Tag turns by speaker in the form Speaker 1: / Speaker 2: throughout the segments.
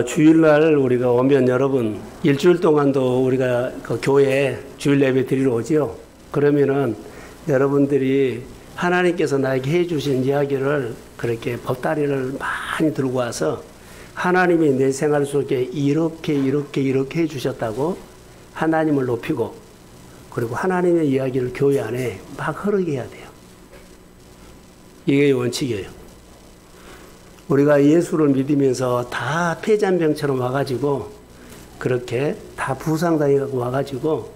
Speaker 1: 주일날 우리가 오면 여러분 일주일 동안도 우리가 그 교회에 주일 예배 드리러 오지요. 그러면은 여러분들이 하나님께서 나에게 해주신 이야기를 그렇게 법다리를 많이 들고 와서 하나님이 내 생활 속에 이렇게 해주셨다고 하나님을 높이고 그리고 하나님의 이야기를 교회 안에 막 흐르게 해야 돼요. 이게 원칙이에요. 우리가 예수를 믿으면서 다 폐잔병처럼 와가지고 그렇게 다 부상당해갖고 와가지고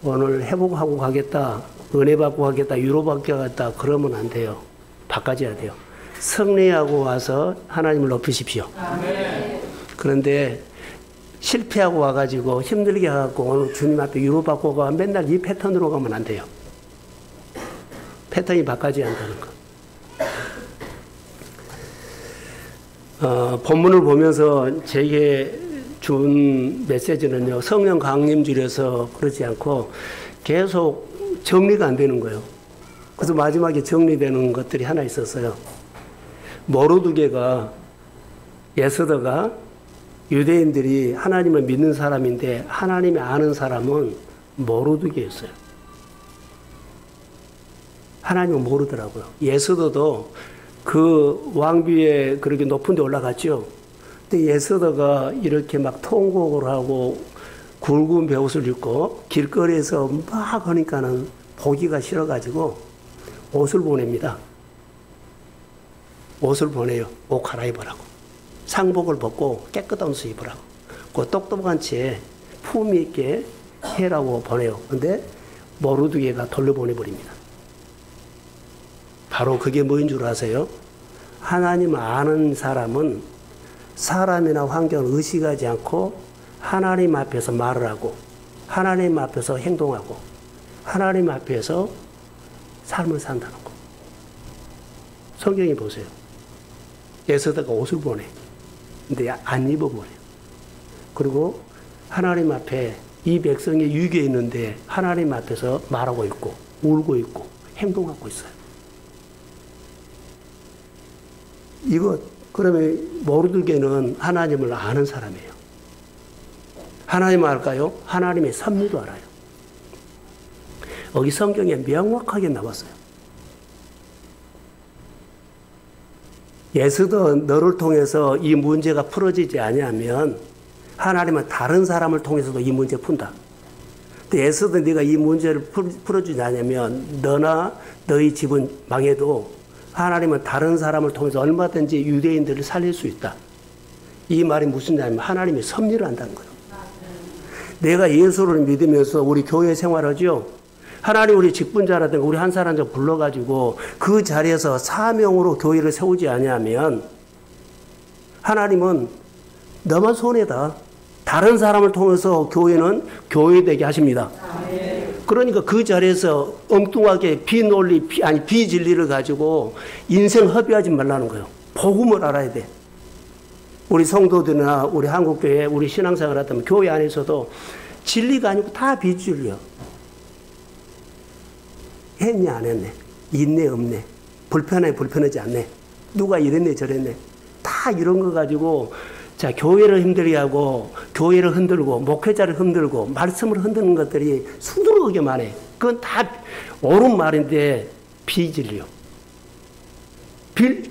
Speaker 1: 오늘 회복하고 가겠다, 은혜 받고 가겠다, 위로받고 가겠다 그러면 안 돼요. 바꿔줘야 돼요. 승리하고 와서 하나님을 높이십시오. 아멘. 그런데 실패하고 와가지고 힘들게 해갖고 오늘 주님 앞에 위로받고 가 맨날 이 패턴으로 가면 안 돼요. 패턴이 바꿔져야 한다는 거. 본문을 보면서 제게 준 메시지는요, 성령 강림주라서 그러지 않고 계속 정리가 안 되는 거예요. 그래서 마지막에 정리되는 것들이 하나 있었어요. 모르드게가, 예스더가 유대인들이 하나님을 믿는 사람인데 하나님이 아는 사람은 모르드게였어요. 하나님은 모르더라고요. 예스더도 그 왕비에 그렇게 높은 데 올라갔죠. 근데 예스더가 이렇게 막 통곡을 하고 굵은 베옷을 입고 길거리에서 막 하니까는 보기가 싫어가지고 옷을 보냅니다. 옷을 보내요. 옷 갈아입으라고. 상복을 벗고 깨끗한 옷을 입으라고. 그 똑똑한 채 품위 있게 해라고 보내요. 근데 모르드게가 돌려보내버립니다. 바로 그게 뭐인 줄 아세요? 하나님 아는 사람은 사람이나 환경을 의식하지 않고 하나님 앞에서 말을 하고 하나님 앞에서 행동하고 하나님 앞에서 삶을 산다는 거. 성경에 보세요. 예스더가 옷을 보내. 근데 안 입어버려요. 그리고 하나님 앞에 이 백성이 유교에 있는데 하나님 앞에서 말하고 있고 울고 있고 행동하고 있어요. 이거 그러면 모르드게는 하나님을 아는 사람이에요. 하나님을 알까요? 하나님의 섭리도 알아요. 여기 성경에 명확하게 나왔어요. 예스더 너를 통해서 이 문제가 풀어지지 아니하면 하나님은 다른 사람을 통해서도 이 문제 푼다. 근데 예스더 네가 이 문제를 풀어주지 않으면 너나 너희 집은 망해도 하나님은 다른 사람을 통해서 얼마든지 유대인들을 살릴 수 있다. 이 말이 무슨 말이냐면 하나님의 섭리를 한다는 거예요. 내가 예수를 믿으면서 우리 교회 생활하죠. 하나님 우리 직분자라든가 우리 한 사람 좀 불러가지고 그 자리에서 사명으로 교회를 세우지 아니하면 하나님은 너만 손해다. 다른 사람을 통해서 교회는 교회되게 하십니다. 그러니까 그 자리에서 엉뚱하게 비논리, 비진리를 가지고 인생 허비하지 말라는 거예요. 복음을 알아야 돼. 우리 성도들이나 우리 한국교회, 우리 신앙생활 하다면 교회 안에서도 진리가 아니고 다 비진리야. 했냐, 안 했네. 있네, 없네. 불편하지 않네. 누가 이랬네, 저랬네. 다 이런 거 가지고 자, 교회를 힘들게 하고, 교회를 흔들고, 목회자를 흔들고, 말씀을 흔드는 것들이 수두룩하게 많아. 그건 다 옳은 말인데, 비진리요.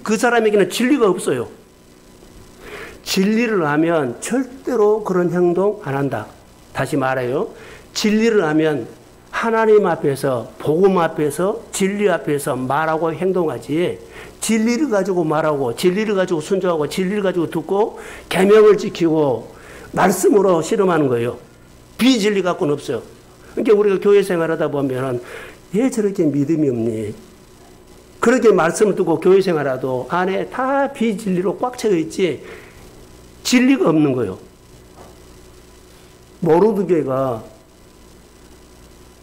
Speaker 1: 그 사람에게는 진리가 없어요. 진리를 하면 절대로 그런 행동 안 한다. 다시 말해요. 진리를 하면 하나님 앞에서, 복음 앞에서, 진리 앞에서 말하고 행동하지, 진리를 가지고 말하고 진리를 가지고 순종하고 진리를 가지고 듣고 계명을 지키고 말씀으로 실험하는 거예요. 비진리 갖고는 없어요. 그러니까 우리가 교회 생활하다 보면 왜 저렇게 믿음이 없니? 그렇게 말씀을 듣고 교회 생활하도 안에 다 비진리로 꽉 차여 있지 진리가 없는 거예요. 모르드게가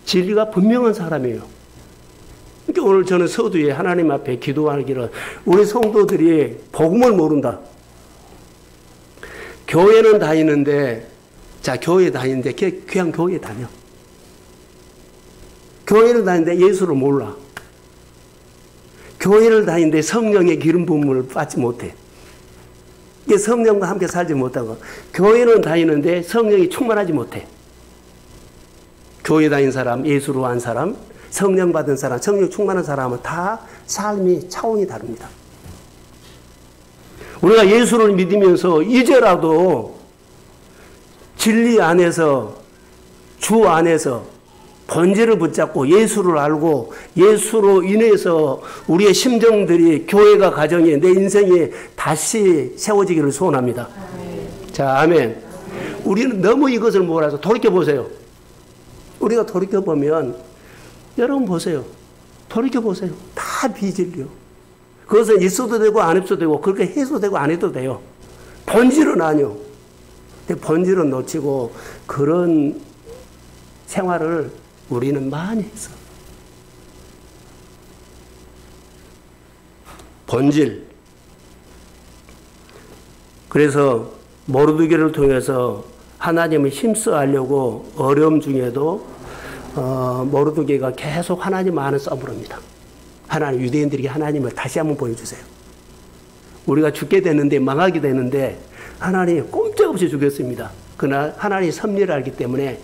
Speaker 1: 진리가 분명한 사람이에요. 그러니까 오늘 저는 서두에 하나님 앞에 기도하기를 우리 성도들이 복음을 모른다. 교회는 다니는데, 자, 교회 다니는데 그냥 교회 다녀. 교회는 다니는데 예수를 몰라. 교회를 다니는데 성령의 기름 부음을 받지 못해. 이게 성령과 함께 살지 못하고, 교회는 다니는데 성령이 충만하지 못해. 교회 다닌 사람, 예수로 한 사람, 성령 받은 사람, 성령 충만한 사람은 다 삶이 차원이 다릅니다. 우리가 예수를 믿으면서 이제라도 진리 안에서, 주 안에서 본질을 붙잡고 예수를 알고 예수로 인해서 우리의 심정들이, 교회가, 가정이, 내 인생이 다시 세워지기를 소원합니다. 자, 아멘. 우리는 너무 이것을 몰라서 돌이켜보세요. 우리가 돌이켜보면, 여러분 보세요. 돌이켜보세요. 다 비진리요. 그것은 있어도 되고 안 해도 되고 그렇게 해도 되고 안 해도 돼요. 본질은 아니요. 근데 본질은 놓치고 그런 생활을 우리는 많이 했어. 본질. 그래서 모르드게를 통해서 하나님을 힘써하려고 어려움 중에도 모르드게가 계속 하나님 안을 써부릅니다. 하나님, 유대인들에게 하나님을 다시 한번 보여주세요. 우리가 죽게 되는데, 망하게 되는데 하나님이 꼼짝없이 죽였습니다. 그러나 하나님이 섭리를 알기 때문에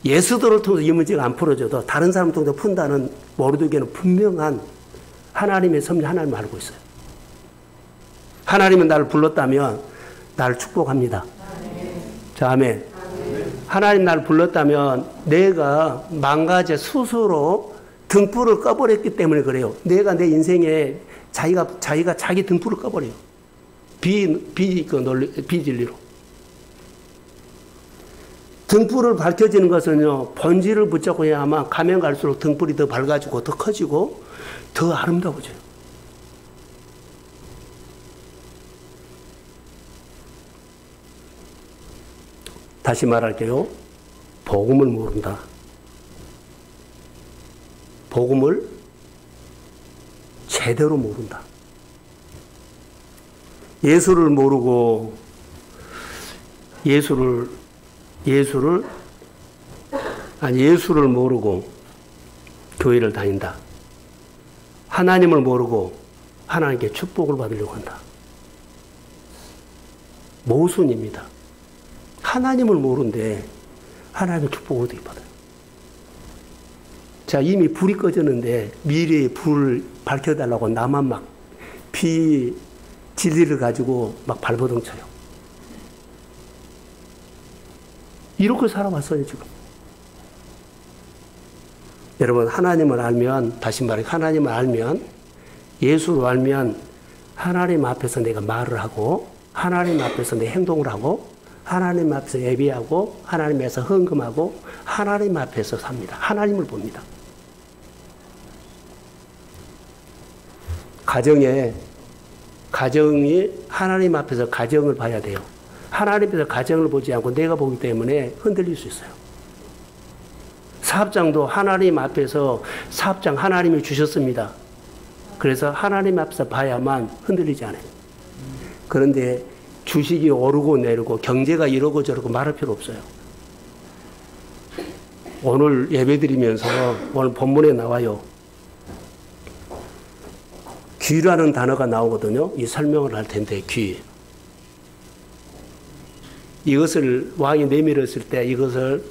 Speaker 1: 예수들을 통해서 이 문제가 안 풀어져도 다른 사람을 통해서 푼다는 모르드게는 분명한 하나님의 섭리, 하나님을 알고 있어요. 하나님은 나를 불렀다면 나를 축복합니다. 자, 아멘. 하나님 나를 불렀다면 내가 망가져 스스로 등불을 꺼버렸기 때문에 그래요. 내가 내 인생에 자기가 자기 등불을 꺼버려요. 비진리로. 등불을 밝혀지는 것은요, 본질을 붙잡고 해야만 가면 갈수록 등불이 더 밝아지고 더 커지고 더 아름다워져요. 다시 말할게요. 복음을 모른다. 복음을 제대로 모른다. 예수를 모르고 예수를 모르고 교회를 다닌다. 하나님을 모르고 하나님께 축복을 받으려고 한다. 모순입니다. 하나님을 모르는데 하나님의 축복을 어떻게 받아요? 자, 이미 불이 꺼졌는데 미래의 불을 밝혀달라고 나만 막 진리를 가지고 막 발버둥 쳐요. 이렇게 살아왔어요, 지금. 여러분, 하나님을 알면, 다시 말해, 하나님을 알면, 예수를 알면, 하나님 앞에서 내가 말을 하고, 하나님 앞에서 내 행동을 하고, 하나님 앞에서 예배하고, 하나님 앞에서 헌금하고, 하나님 앞에서 삽니다. 하나님을 봅니다. 가정이 하나님 앞에서 가정을 봐야 돼요. 하나님 앞에서 가정을 보지 않고 내가 보기 때문에 흔들릴 수 있어요. 사업장도 하나님 앞에서 사업장 하나님이 주셨습니다. 그래서 하나님 앞에서 봐야만 흔들리지 않아요. 그런데 주식이 오르고 내리고 경제가 이러고 저러고 말할 필요 없어요. 오늘 예배드리면서 오늘 본문에 나와요. 귀라는 단어가 나오거든요. 이 설명을 할 텐데, 귀. 이것을 왕이 내밀었을 때, 이것을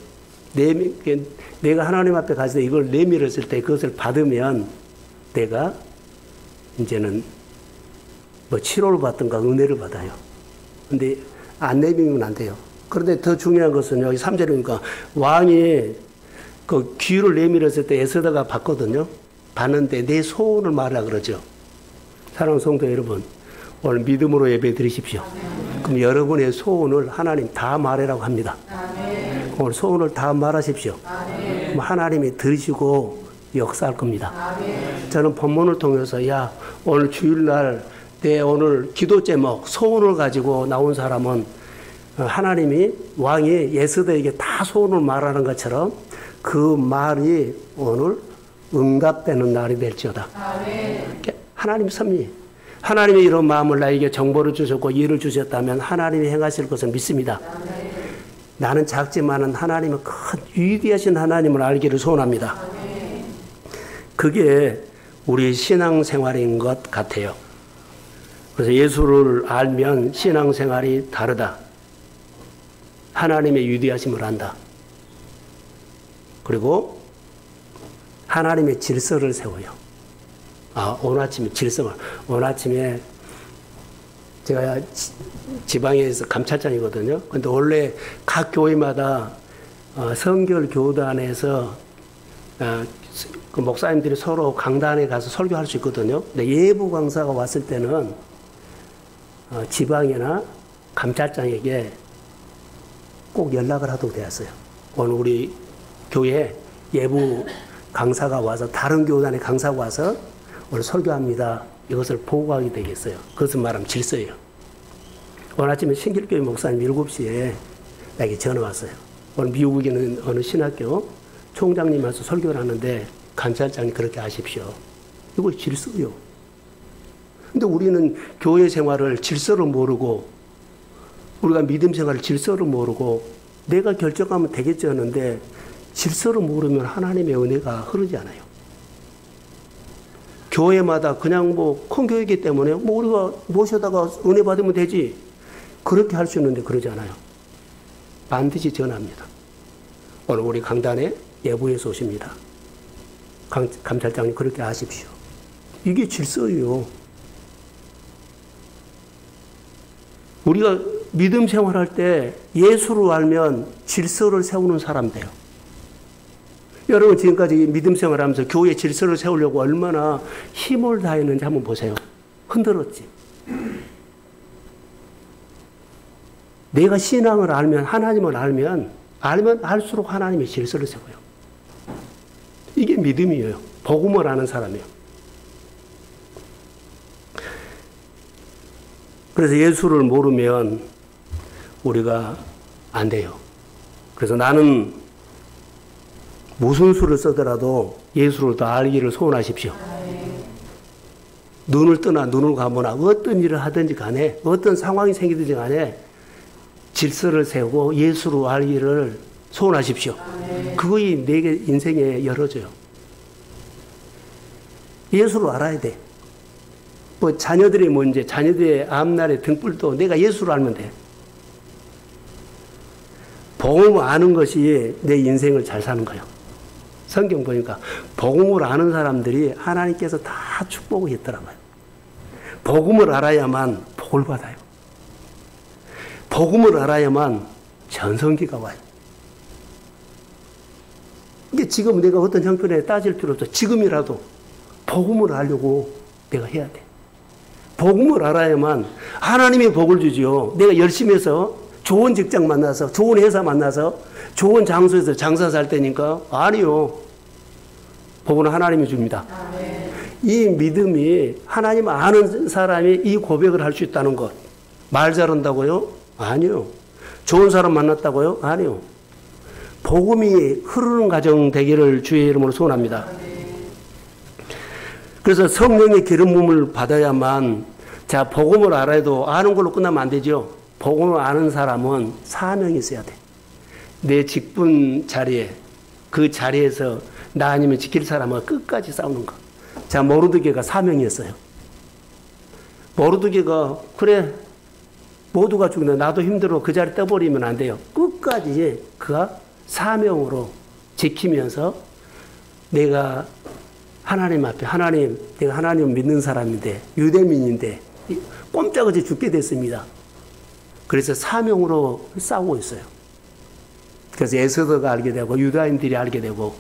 Speaker 1: 내가 하나님 앞에 가서 이걸 내밀었을 때 그것을 받으면 내가 이제는 뭐 치료를 받든가 은혜를 받아요. 근데 안 내밀면 안 돼요. 그런데 더 중요한 것은 여기 3절이니까 왕이 그 귀를 내밀었을 때 에스더가 받거든요. 받는데 내 소원을 말하라 그러죠. 사랑하는 성도 여러분, 오늘 믿음으로 예배 드리십시오. 그럼 여러분의 소원을 하나님 다 말하라고 합니다. 오늘 소원을 다 말하십시오. 그럼 하나님이 들으시고 역사할 겁니다. 저는 본문을 통해서 오늘 주일날 내 오늘 기도 제목 소원을 가지고 나온 사람은 하나님이 왕이 에스더에게 다 소원을 말하는 것처럼 그 말이 오늘 응답되는 날이 될지어다. 하나님 섭리. 하나님이 이런 마음을 나에게 정보를 주셨고 일을 주셨다면 하나님이 행하실 것을 믿습니다. 나는 작지만은 하나님은 큰 위대하신 하나님을 알기를 소원합니다. 그게 우리 신앙생활인 것 같아요. 그래서 예수를 알면 신앙생활이 다르다. 하나님의 위대하심을 안다. 그리고 하나님의 질서를 세워요. 오늘 아침에 질서가, 오늘 아침에 제가 지방에서 감찰장이거든요. 근데 원래 각 교회마다 성결 교단에서 그 목사님들이 서로 강단에 가서 설교할 수 있거든요. 근데 예부 강사가 왔을 때는 지방이나 감찰장에게 꼭 연락을 하도록 되었어요. 오늘 우리 교회에 예부 강사가 와서 다른 교단의 강사가 와서 오늘 설교합니다. 이것을 보고하게 되겠어요. 그것은 말하면 질서예요. 오늘 아침에 신길교회 목사님 7시에 나에게 전화 왔어요. 오늘 미국에 있는 어느 신학교 총장님 와서 설교를 하는데 감찰장이 그렇게 하십시오. 이거 질서요. 근데 우리는 교회 생활을 질서를 모르고 우리가 믿음 생활을 질서를 모르고 내가 결정하면 되겠지 하는데 질서를 모르면 하나님의 은혜가 흐르지 않아요. 교회마다 그냥 큰 교회이기 때문에 우리가 모셔다가 은혜 받으면 되지. 그렇게 할 수 있는데 그러지 않아요. 반드시 전합니다. 오늘 우리 강단에 예부에서 오십니다. 감찰장님 그렇게 하십시오. 이게 질서예요. 우리가 믿음 생활할 때 예수를 알면 질서를 세우는 사람 돼요. 여러분 지금까지 믿음 생활하면서 교회 질서를 세우려고 얼마나 힘을 다했는지 한번 보세요. 흔들었지. 내가 신앙을 알면 하나님을 알면 알수록 하나님의 질서를 세워요. 이게 믿음이에요. 복음을 아는 사람이에요. 그래서 예수를 모르면 우리가 안 돼요. 그래서 나는 무슨 수를 쓰더라도 예수를 더 알기를 소원하십시오. 눈을 뜨나 눈을 감으나 어떤 일을 하든지 간에 어떤 상황이 생기든지 간에 질서를 세우고 예수를 알기를 소원하십시오. 그것이 내게 인생에 열어줘요. 예수를 알아야 돼. 자녀들의 문제, 자녀들의 앞날의 등불도 내가 예수를 알면 돼. 복음을 아는 것이 내 인생을 잘 사는 거예요. 성경 보니까 복음을 아는 사람들이 하나님께서 다 축복을 했더라고요. 복음을 알아야만 복을 받아요. 복음을 알아야만 전성기가 와요. 이게 지금 내가 어떤 형편에 따질 필요 없어. 지금이라도 복음을 알려고 내가 해야 돼. 복음을 알아야만 하나님이 복을 주지요. 내가 열심히 해서 좋은 직장 만나서 좋은 회사 만나서 좋은 장소에서 장사 살 때니까 아니요. 복은 하나님이 줍니다. 이 믿음이 하나님 아는 사람이 이 고백을 할 수 있다는 것. 말 잘한다고요? 아니요. 좋은 사람 만났다고요? 아니요. 복음이 흐르는 가정 되기를 주의 이름으로 소원합니다. 그래서 성령의 기름 부음을 받아야만 복음을 알아도 아는 걸로 끝나면 안 되죠. 복음을 아는 사람은 사명이 있어야 돼. 내 직분 자리에 그 자리에서 나 아니면 지킬 사람은 끝까지 싸우는 거. 모르드게가 사명이었어요. 모르드게가 그래 모두가 죽는데 나도 힘들어 그 자리 떠버리면 안 돼요. 끝까지 그가 사명으로 지키면서 내가 하나님 앞에 내가 하나님을 믿는 사람인데 유대민인데 꼼짝없이 죽게 됐습니다. 그래서 사명으로 싸우고 있어요. 그래서 에스더가 알게 되고 유다인들이 알게 되고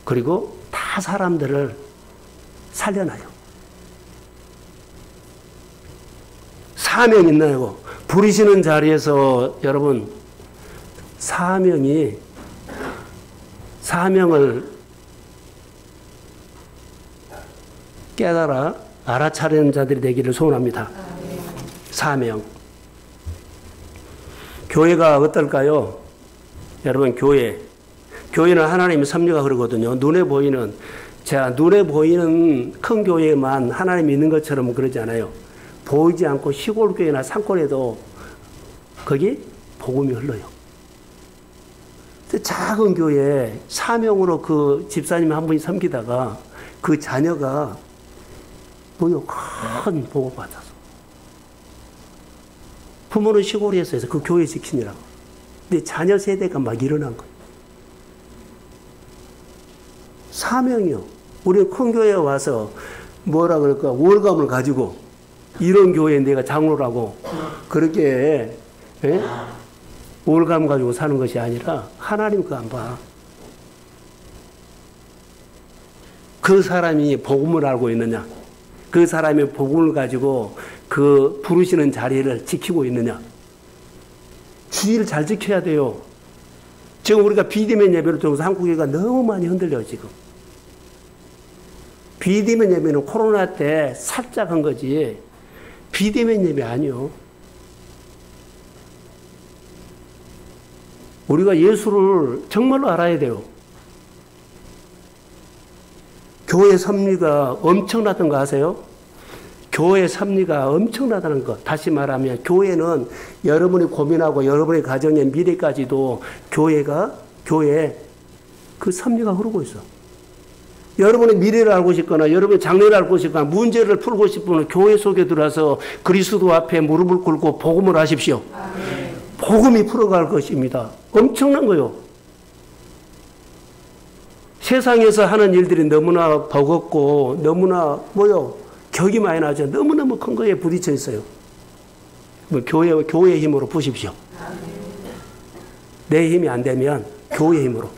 Speaker 1: 그리고 다 사람들을 살려놔요. 사명 있나요? 부리시는 자리에서 여러분 사명을 깨달아 알아차리는 자들이 되기를 소원합니다. 사명. 교회가 어떨까요? 여러분 교회는 하나님의 섭리가 흐르거든요. 눈에 보이는 큰 교회만 하나님이 있는 것처럼 그러지 않아요. 보이지 않고 시골 교회나 산골에도 거기 복음이 흘러요. 작은 교회에 사명으로 그 집사님 한 분이 섬기다가 그 자녀가 뭐요? 큰 복을 받아서. 부모는 시골에서 해서 그 교회 지키느라고. 근데 자녀 세대가 막 일어난 거예요. 사명이요. 우리 큰 교회에 와서 뭐라 그럴까? 월감을 가지고 이런 교회에 내가 장로라고 그렇게 월감 가지고 사는 것이 아니라 하나님 그거 안 봐. 그 사람이 복음을 알고 있느냐? 그 사람이 복음을 가지고 그 부르시는 자리를 지키고 있느냐? 주의를 잘 지켜야 돼요. 지금 우리가 비대면 예배를 통해서 한국교회가 너무 많이 흔들려요, 지금. 비대면 예배는 코로나 때 살짝 한 거지, 비대면 예배 아니요. 우리가 예수를 정말로 알아야 돼요. 교회 섭리가 엄청나던 거 아세요? 교회 섭리가 엄청나다는 것. 다시 말하면 교회는 여러분이 고민하고 여러분의 가정의 미래까지도 교회 그 섭리가 흐르고 있어. 여러분의 미래를 알고 싶거나 여러분의 장래를 알고 싶거나 문제를 풀고 싶으면 교회 속에 들어와서 그리스도 앞에 무릎을 꿇고 복음을 하십시오. 아멘. 복음이 풀어갈 것입니다. 엄청난 거요. 세상에서 하는 일들이 너무나 버겁고 너무나 격이 많이 나죠. 너무너무 큰 거에 부딪혀 있어요. 교회의 힘으로 푸십시오. 내 힘이 안 되면 교회의 힘으로.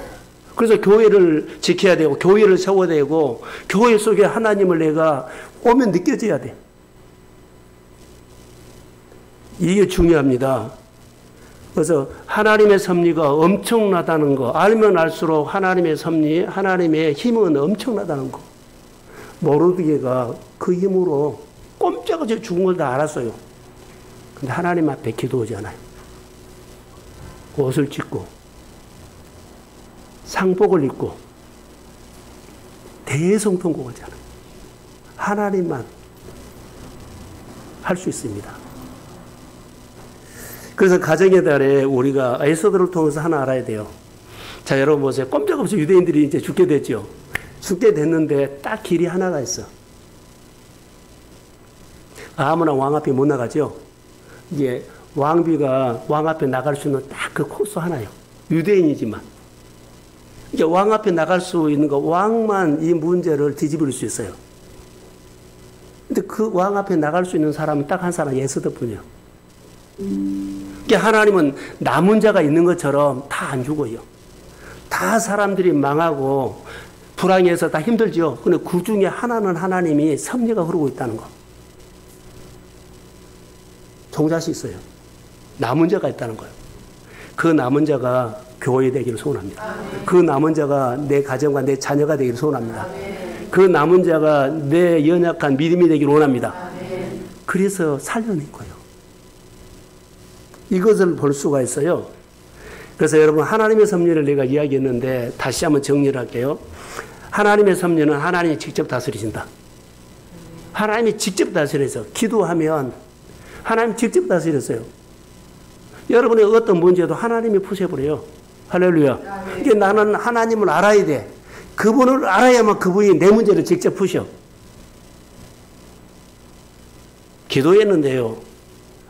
Speaker 1: 그래서 교회를 지켜야 되고 교회를 세워야 되고 교회 속에 하나님을 내가 오면 느껴져야 돼. 이게 중요합니다. 그래서 하나님의 섭리가 엄청나다는 거 알면 알수록 하나님의 섭리, 하나님의 힘은 엄청나다는 거. 모르드게가 그 힘으로 꼼짝없이 죽은 걸 다 알았어요. 근데 하나님 앞에 기도하지 않아요. 옷을 찢고 상복을 입고 대성통곡하지 않아요. 하나님만 할 수 있습니다. 그래서 가정의 달에 우리가 에스더를 통해서 하나 알아야 돼요. 자, 여러분 보세요. 꼼짝없이 유대인들이 이제 죽게 됐죠. 죽게 됐는데 딱 길이 하나가 있어. 아무나 왕 앞에 못 나가죠. 이게 왕비가 왕 앞에 나갈 수 있는 딱 그 코스 하나요. 유대인이지만. 이게 왕 앞에 나갈 수 있는 거 왕만 이 문제를 뒤집을 수 있어요. 근데 그 왕 앞에 나갈 수 있는 사람은 딱 한 사람 에스더뿐이에요. 하나님은 남은 자가 있는 것처럼 다 안 죽어요. 다 사람들이 망하고 불황해서 다 힘들죠. 근데 그 중에 하나는 하나님이 섭리가 흐르고 있다는 거. 종잣이 있어요. 남은 자가 있다는 거예요. 그 남은 자가 교회 되기를 소원합니다. 아멘. 그 남은 자가 내 가정과 내 자녀가 되기를 소원합니다. 아멘. 그 남은 자가 내 연약한 믿음이 되기를 원합니다. 아멘. 그래서 살려낸 거예요. 이것을 볼 수가 있어요. 그래서 여러분 하나님의 섭리를 내가 이야기했는데 다시 한번 정리를 할게요. 하나님의 섭리는 하나님이 직접 다스리신다. 하나님이 직접 다스려서 기도하면 하나님이 직접 다스렸어요. 여러분의 어떤 문제도 하나님이 푸셔버려요. 할렐루야. 이게 나는 하나님을 알아야 돼. 그분을 알아야만 그분이 내 문제를 직접 푸셔. 기도했는데요.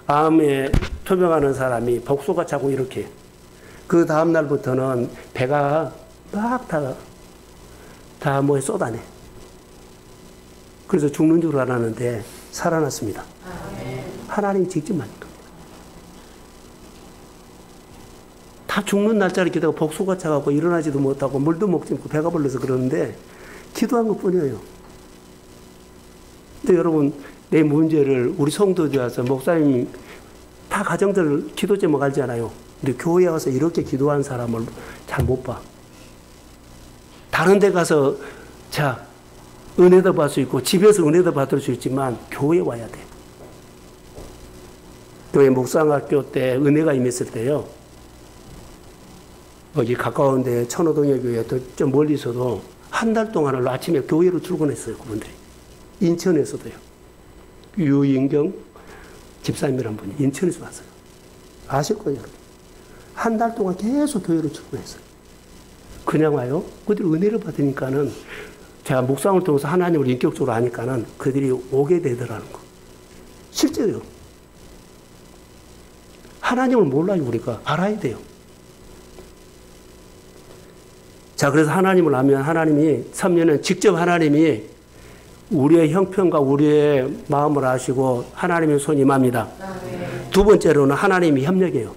Speaker 1: 암에 투병하는 사람이 복수가 자꾸 이렇게. 그 다음날부터는 배가 막 다 뭐에 쏟아내. 그래서 죽는 줄 알았는데 살아났습니다. 하나님이 직접 만든 겁니다. 다 죽는 날짜를 기다리고 복수가 차가고 일어나지도 못하고 물도 먹지 않고 배가 불러서 그러는데 기도한 것 뿐이에요. 근데 여러분 내 문제를 우리 성도들 와서 목사님 다 가정들 기도 제목 알잖아요. 근데 교회에 와서 이렇게 기도한 사람을 잘 못 봐. 다른 데 가서 자 은혜도 받을 수 있고 집에서 은혜도 받을 수 있지만 교회에 와야 돼. 교회 목상학교 때 은혜가 임했을 때요. 여기 가까운데 천호동의 교회 좀 멀리서도 한 달 동안을 아침에 교회로 출근했어요. 그분들이. 인천에서도요. 유인경 집사님이란 분이 인천에서 왔어요. 아실 거예요. 한 달 동안 계속 교회로 출근했어요. 그냥 와요. 그들 은혜를 받으니까는 제가 묵상을 통해서 하나님을 인격적으로 아니까는 그들이 오게 되더라는 거. 실제로요. 하나님을 몰라요, 우리가. 알아야 돼요. 자, 그래서 하나님을 알면 하나님이, 섭리는 직접 하나님이 우리의 형편과 우리의 마음을 아시고 하나님의 손이 임합니다. 두 번째로는 하나님이 협력해요.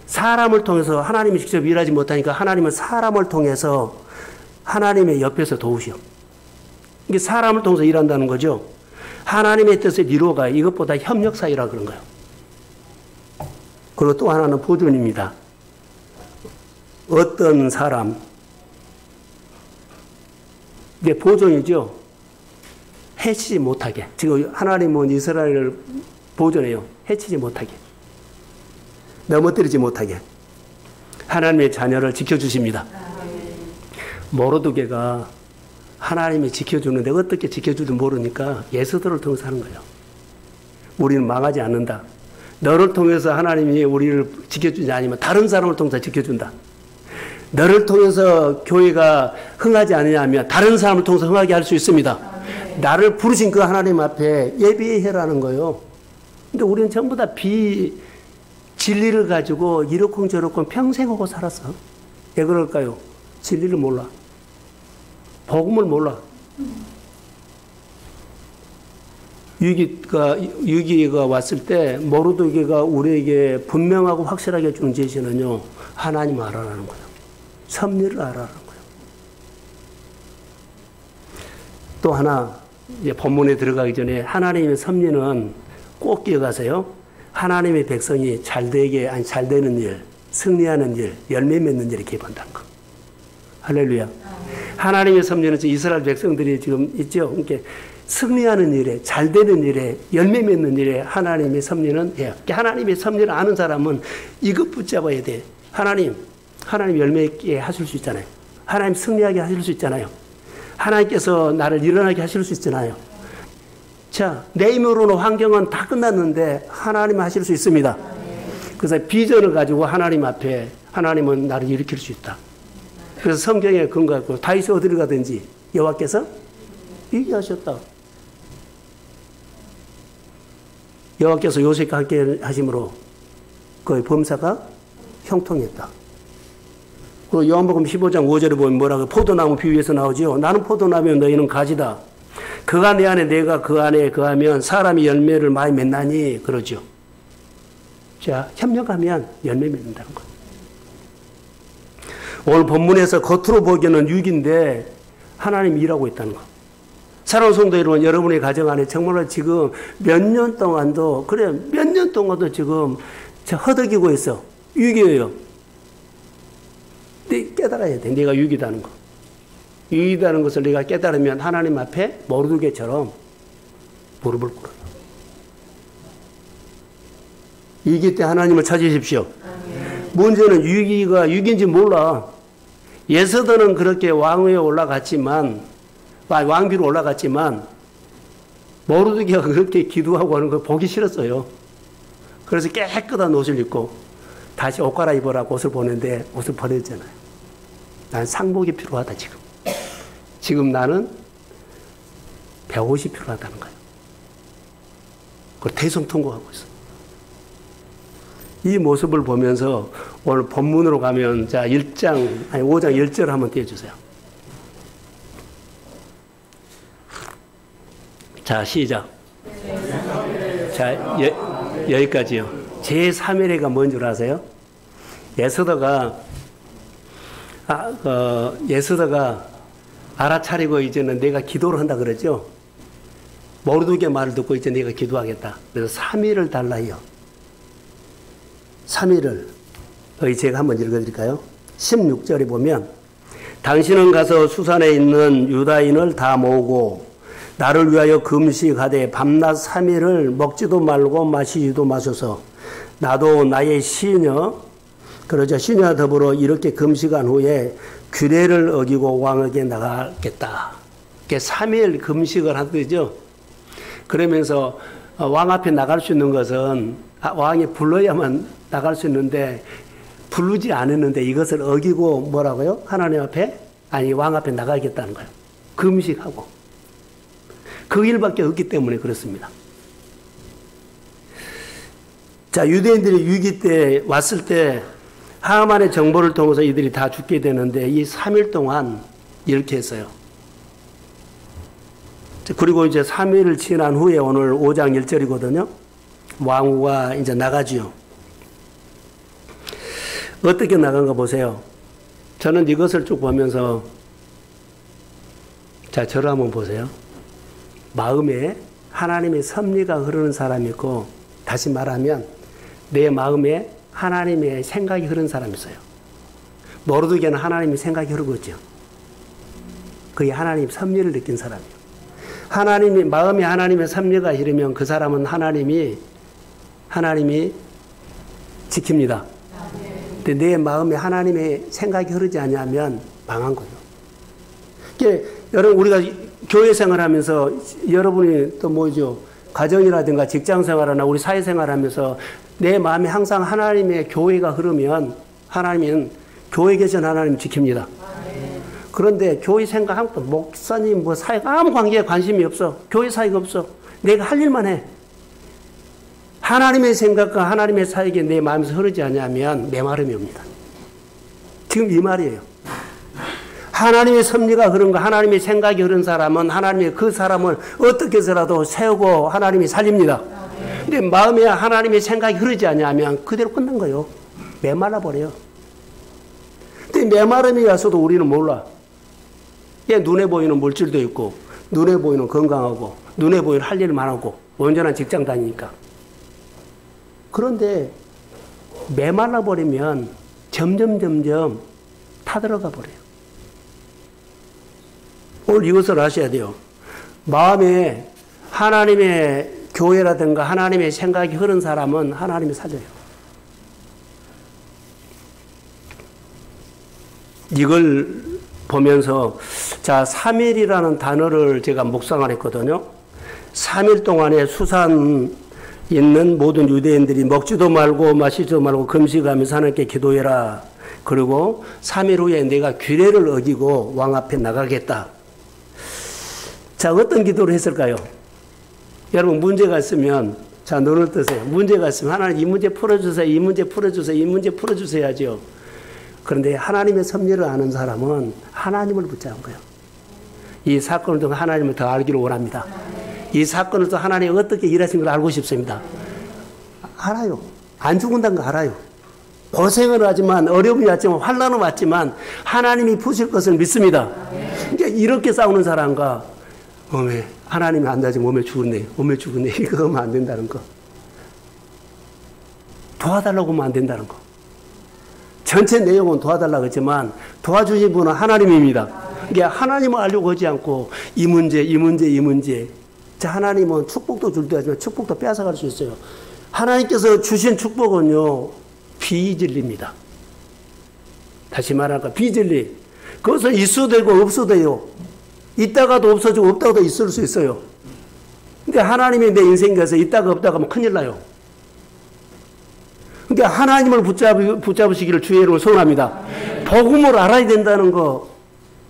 Speaker 1: 사람을 통해서 하나님이 직접 일하지 못하니까 하나님은 사람을 통해서 하나님의 옆에서 도우셔. 이게 사람을 통해서 일한다는 거죠. 하나님의 뜻을 이루어가요. 이것보다 협력사이라 그런 거예요. 그리고 또 하나는 보존입니다. 어떤 사람, 이게 보존이죠. 해치지 못하게. 지금 하나님은 이스라엘을 보존해요. 해치지 못하게. 넘어뜨리지 못하게. 하나님의 자녀를 지켜주십니다. 모르드게가 하나님이 지켜주는데 어떻게 지켜줄지 모르니까 예수들을 통해서 하는 거예요. 우리는 망하지 않는다. 너를 통해서 하나님이 우리를 지켜주지 않으면 다른 사람을 통해서 지켜준다. 너를 통해서 교회가 흥하지 않으냐면 다른 사람을 통해서 흥하게 할 수 있습니다. 나를 부르신 그 하나님 앞에 예비해라는 거예요. 근데 우리는 전부 다 진리를 가지고 이러쿵저러쿵 평생 하고 살았어. 왜 그럴까요? 진리를 몰라. 복음을 몰라. 위기가 왔을 때 모르드게가 우리에게 분명하고 확실하게 주는 제시는요, 하나님 알아라는 거예요. 섭리를 알아라는 거예요. 또 하나, 이제 본문에 들어가기 전에 하나님의 섭리는 꼭 기억하세요. 하나님의 백성이 잘 되는 일, 승리하는 일, 열매 맺는 일을 기본다는 거. 할렐루야. 하나님의 섭리는 이스라엘 백성들이 지금 있죠. 그러니까 승리하는 일에, 잘 되는 일에, 열매 맺는 일에 하나님의 섭리는 해요. 하나님의 섭리를 아는 사람은 이것 붙잡아야 돼. 하나님 열매 있게 하실 수 있잖아요. 하나님 승리하게 하실 수 있잖아요. 하나님께서 나를 일어나게 하실 수 있잖아요. 자, 내 힘으로는 환경은 다 끝났는데 하나님 하실 수 있습니다. 그래서 비전을 가지고 하나님 앞에 하나님은 나를 일으킬 수 있다. 그래서 성경에 근거하고 다윗이 어디를 가든지 여호와께서 이기하셨다. 여호와께서 요셉과 함께 하심으로 그의 범사가 형통했다. 그 요한복음 15장 5절에 보면 뭐라고 포도나무 비유에서 나오죠. 나는 포도나무요 너희는 가지다. 그가 내 안에 내가 그 안에 거하면 사람이 열매를 많이 맺나니 그러죠. 자, 협력하면 열매 맺는다는 것. 오늘 본문에서 겉으로 보기에는 유익인데 하나님이 일하고 있다는 것. 사랑하는 성도 여러분, 여러분의 가정 안에 정말로 지금 몇 년 동안도 지금 허덕이고 있어. 유익이에요. 근데 깨달아야 돼. 내가 유익이다는 거. 유익이라는 것을 내가 깨달으면 하나님 앞에 모르드게처럼 무릎을 꿇어요. 이기 때 하나님을 찾으십시오. 문제는 유익이가 유익인지 몰라. 예서들은 그렇게 왕위에 올라갔지만, 왕비로 올라갔지만, 모르드게가 그렇게 기도하고 하는 걸 보기 싫었어요. 그래서 깨끗한 옷을 입고 다시 옷 갈아입으라고 옷을 보는데 옷을 버렸잖아요. 난 상복이 필요하다, 지금. 지금 나는 배옷이 필요하다는 거예요. 그걸 대성통곡하고 있어. 이 모습을 보면서 오늘 본문으로 가면, 자, 5장 1절 한번 띄워주세요. 자, 시작. 자, 여기까지요. 제3일회가 뭔 줄 아세요? 예스더가 알아차리고 이제는 내가 기도를 한다 그러죠. 모르드게 말을 듣고 이제 내가 기도하겠다. 그래서 3일을 달라요. 3일을 제가 한번 읽어드릴까요? 16절에 보면 당신은 가서 수산에 있는 유다인을 다 모으고 나를 위하여 금식하되 밤낮 3일을 먹지도 말고 마시지도 마소서. 나도 나의 시녀 그러자 시녀와 더불어 이렇게 금식한 후에 규례를 어기고 왕에게 나가겠다. 이렇게 3일 금식을 한 거죠. 그러면서 왕 앞에 나갈 수 있는 것은 왕이 불러야만 나갈 수 있는데 부르지 않았는데 이것을 어기고 뭐라고요? 하나님 앞에? 아니 왕 앞에 나가겠다는 거예요. 금식하고 그 일밖에 없기 때문에 그렇습니다. 자, 유대인들이 위기 때 왔을 때 하만의 정보를 통해서 이들이 다 죽게 되는데 이 3일 동안 이렇게 했어요. 그리고 이제 3일을 지난 후에 오늘 5장 1절이거든요. 왕후가 이제 나가지요. 어떻게 나간가 보세요. 저는 이것을 쭉 보면서 자, 저를 한번 보세요. 마음에 하나님의 섭리가 흐르는 사람이 있고, 다시 말하면 내 마음에 하나님의 생각이 흐르는 사람이 있어요. 모르드게는 하나님의 생각이 흐르고 있죠. 그게 하나님 섭리를 느낀 사람이에요. 하나님이 마음에 하나님의 섭리가 흐르면 그 사람은 하나님이 지킵니다. 근데 내 마음에 하나님의 생각이 흐르지 않으면 망한 거죠. 그러니까 여러분, 우리가 교회 생활하면서 여러분이 또 뭐죠? 가정이라든가 직장 생활이나 우리 사회 생활하면서 내 마음에 항상 하나님의 교회가 흐르면 하나님은 교회 계신 하나님 지킵니다. 그런데 교회 생각 아무것도 목사님 뭐 사회가 아무 관계에 관심이 없어. 교회 사회가 없어. 내가 할 일만 해. 하나님의 생각과 하나님의 사역이 내 마음에서 흐르지 않으면 메마름이 옵니다. 지금 이 말이에요. 하나님의 섭리가 흐른 거, 하나님의 생각이 흐른 사람은 하나님의 그 사람을 어떻게 해서라도 세우고 하나님이 살립니다. 근데 마음에 하나님의 생각이 흐르지 않으면 그대로 끝난 거예요. 메말라 버려요. 근데 메마름이 와서도 우리는 몰라. 얘 눈에 보이는 물질도 있고, 눈에 보이는 건강하고, 눈에 보이는 할 일만 하고, 온전한 직장 다니니까. 그런데 메말라 버리면 점점 타들어가 버려요. 오늘 이것을 아셔야 돼요. 마음에 하나님의 교회라든가 하나님의 생각이 흐른 사람은 하나님이 살려요. 이걸 보면서 자, 3일이라는 단어를 제가 묵상을 했거든요. 3일 동안에 수산 있는 모든 유대인들이 먹지도 말고 마시지도 말고 금식하면서 하나님께 기도해라. 그리고 3일 후에 내가 규례를 어기고 왕 앞에 나가겠다. 자, 어떤 기도를 했을까요? 여러분, 문제가 있으면 자, 눈을 뜨세요. 문제가 있으면 하나님 이 문제 풀어주세요. 이 문제 풀어주세요. 이 문제 풀어주세요 하죠. 그런데 하나님의 섭리를 아는 사람은 하나님을 붙잡은 거예요. 이 사건을 통해 하나님을 더 알기를 원합니다. 이 사건을 통해 하나님이 어떻게 일하신 걸 알고 싶습니다. 알아요. 안 죽는다는 거 알아요. 고생을 하지만 어려움이 왔지만 환난은 왔지만 하나님이 푸실 것을 믿습니다. 그러니까 이렇게 싸우는 사람과 몸에 하나님이 안 다지 몸에 죽었네. 이거 하면 안 된다는 거. 도와달라고 하면 안 된다는 거. 전체 내용은 도와달라고 했지만 도와주신 분은 하나님입니다. 그러니까 하나님을 알려고 하지 않고 이 문제. 자, 하나님은 축복도 줄 때 하지만 축복도 빼앗아갈 수 있어요. 하나님께서 주신 축복은요, 비진리입니다. 다시 말할까, 비진리. 그것은 있어도 되고 없어도 돼요. 있다가도 없어지고 없다가도 있을 수 있어요. 근데 하나님이 내 인생에서 있다가 없다가 하면 큰일 나요. 그러니까 하나님을 붙잡으시기를 주의 이름으로 소원합니다. 복음을 알아야 된다는 거,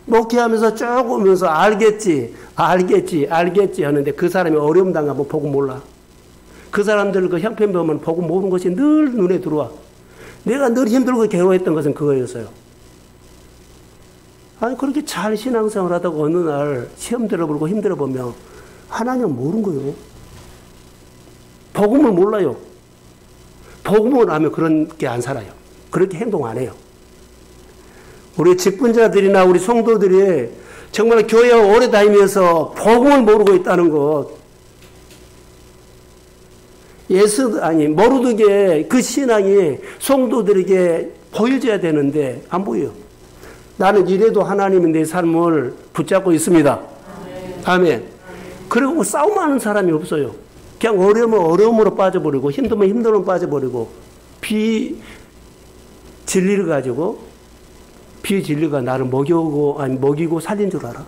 Speaker 1: 목회하면서 쭉 오면서 알겠지 하는데 그 사람이 어려움 당하면 복음 몰라. 그 사람들 그 형편 보면 복음 모르는 것이 늘 눈에 들어와. 내가 늘 힘들고 괴로워했던 것은 그거였어요. 아니, 그렇게 잘 신앙생활 하다가 어느 날 시험 들어보고 힘들어 보면 하나님은 모르는 거예요. 복음을 몰라요. 복음을 알면 그렇게 안 살아요. 그렇게 행동 안 해요. 우리 직분자들이나 우리 성도들이 정말 교회 오래 다니면서 복음을 모르고 있다는 것. 모르게 그 신앙이 성도들에게 보여져야 되는데 안 보여요. 나는 이래도 하나님은 내 삶을 붙잡고 있습니다. 아멘. 그리고 싸움하는 사람이 없어요. 그냥 어려우면 어려움으로 빠져버리고 힘들면 힘들면 빠져버리고 비진리를 가지고 비진리가 나를 먹이고 살린 줄 알아.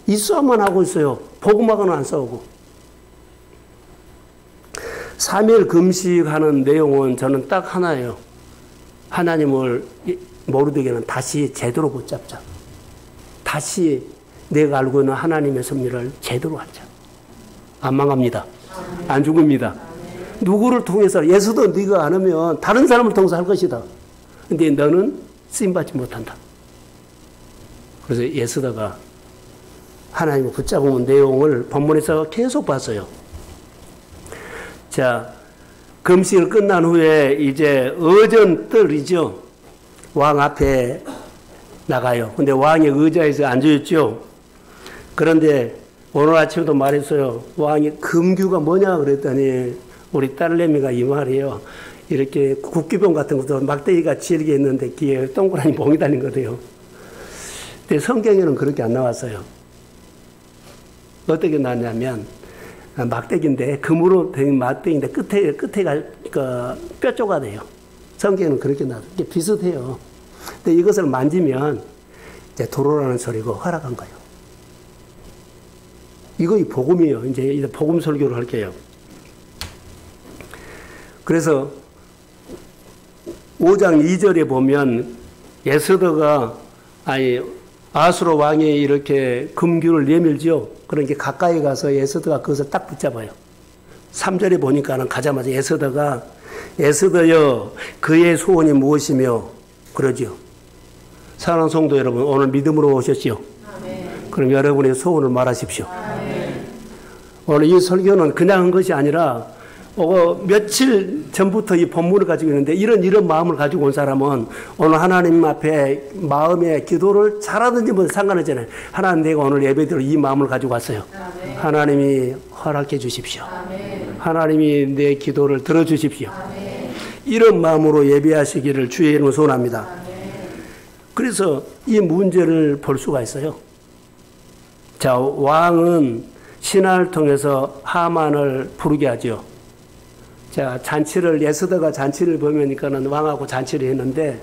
Speaker 1: 이 싸움만 하고 있어요. 복음하고는 안 싸우고. 3일 금식하는 내용은 저는 딱 하나예요. 하나님을 모르되게는 다시 제대로 붙잡자. 다시 내가 알고 있는 하나님의 섭리를 제대로 하자. 안 망합니다. 안 죽습니다. 누구를 통해서 예수도 네가 안 하면 다른 사람을 통해서 할 것이다. 근데 너는 쓰임받지 못한다. 그래서 예수다가 하나님을 붙잡은 내용을 본문에서 계속 봤어요. 자, 금식을 끝난 후에 이제 어전뜰이죠. 왕 앞에 나가요. 근데 왕이 의자에서 앉아있죠. 그런데 오늘 아침에도 말했어요. 왕이 금규가 뭐냐 그랬더니 우리 딸내미가 이 말이에요. 이렇게 국기병 같은 것도 막대기가 지르게 있는데 귀에 동그라미 몽이 달린 거대요. 근데 성경에는 그렇게 안 나왔어요. 어떻게 나왔냐면 막대기인데 금으로 된 막대기인데 끝에가 뼈 쪼가돼요. 성경에는 그렇게 나와요. 이게 비슷해요. 근데 이것을 만지면 이제 도로라는 소리고 허락한 거예요. 이거 복음이에요. 이제 복음 설교를 할게요. 그래서 5장 2절에 보면 에스더가 아수르 왕이 이렇게 금규를 내밀죠. 그러니까 가까이 가서 에스더가 그것을 딱 붙잡아요. 3절에 보니까는 가자마자 에스더여 그의 소원이 무엇이며 그러죠. 사랑하는 성도 여러분, 오늘 믿음으로 오셨지요. 아멘. 그럼 여러분의 소원을 말하십시오. 아멘. 오늘 이 설교는 그냥 한 것이 아니라 며칠 전부터 이 본문을 가지고 있는데 이런 마음을 가지고 온 사람은 오늘 하나님 앞에 마음의 기도를 잘하든지 뭐 상관없잖아요. 하나님 내가 오늘 예배드려 이 마음을 가지고 왔어요. 아멘. 하나님이 허락해 주십시오. 아멘. 하나님이 내 기도를 들어주십시오. 아멘. 이런 마음으로 예배하시기를 주의 이름으로 소원합니다. 아멘. 그래서 이 문제를 볼 수가 있어요. 자, 왕은 신하를 통해서 하만을 부르게 하죠. 자, 에스더가 잔치를 보면니까는 왕하고 잔치를 했는데,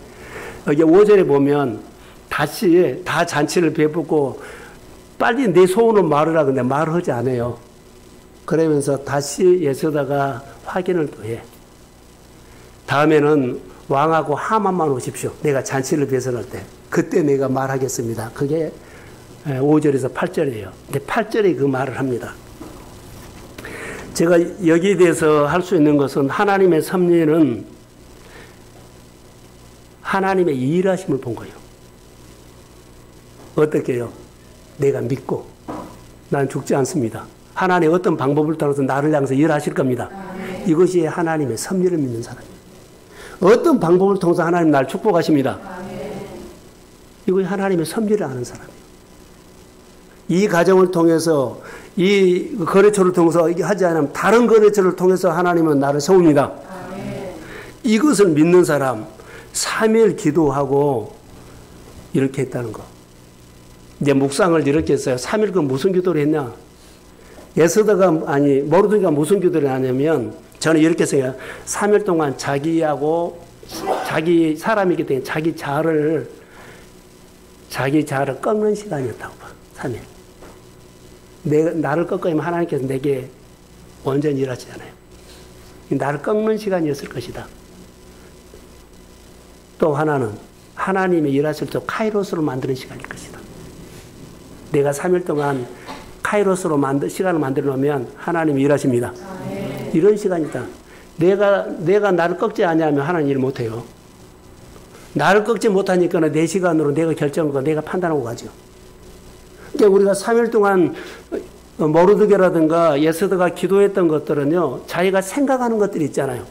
Speaker 1: 여기 5절에 보면 다시 다 잔치를 베푸고 빨리 내 소원을 말하라 근데 말을 하지 않아요. 그러면서 다시 에스더가 확인을 또 해. 다음에는 왕하고 하만만 오십시오. 내가 잔치를 배설할 때. 그때 내가 말하겠습니다. 그게 5절에서 8절이에요. 근데 8절에 그 말을 합니다. 제가 여기에 대해서 할 수 있는 것은 하나님의 섭리는 하나님의 일하심을 본 거예요. 어떻게 해요? 내가 믿고 난 죽지 않습니다. 하나님의 어떤 방법을 통해서 나를 향해서 일하실 겁니다. 이것이 하나님의 섭리를 믿는 사람이에요. 어떤 방법을 통해서 하나님 나를 축복하십니다. 이것이 하나님의 섭리를 아는 사람이에요. 이 과정을 통해서 이 거래처를 통해서 하지 않으면 다른 거래처를 통해서 하나님은 나를 세웁니다. 아멘. 이것을 믿는 사람 3일 기도하고 이렇게 했다는 거. 이제 묵상을 이렇게 했어요. 3일 그 무슨 기도를 했냐? 모르드게가 무슨 기도를 하냐면 저는 이렇게 했어요. 3일 동안 자기 사람이기 때문에 자기 자아를 꺾는 시간이었다고 봐. 3일. 나를 꺾으면 하나님께서 내게 온전히 일하시잖아요. 나를 꺾는 시간이었을 것이다. 또 하나는 하나님이 일하실 때 카이로스로 만드는 시간일 것이다. 내가 3일 동안 카이로스로 시간을 만들어 놓으면 하나님이 일하십니다. 이런 시간이다. 내가 나를 꺾지 않냐면 하나님 일 못해요. 나를 꺾지 못하니까 내 시간으로 내가 결정하고 내가 판단하고 가죠. 그러니까 우리가 3일 동안 모르드게라든가 에스더가 기도했던 것들은요, 자기가 생각하는 것들이 있잖아요.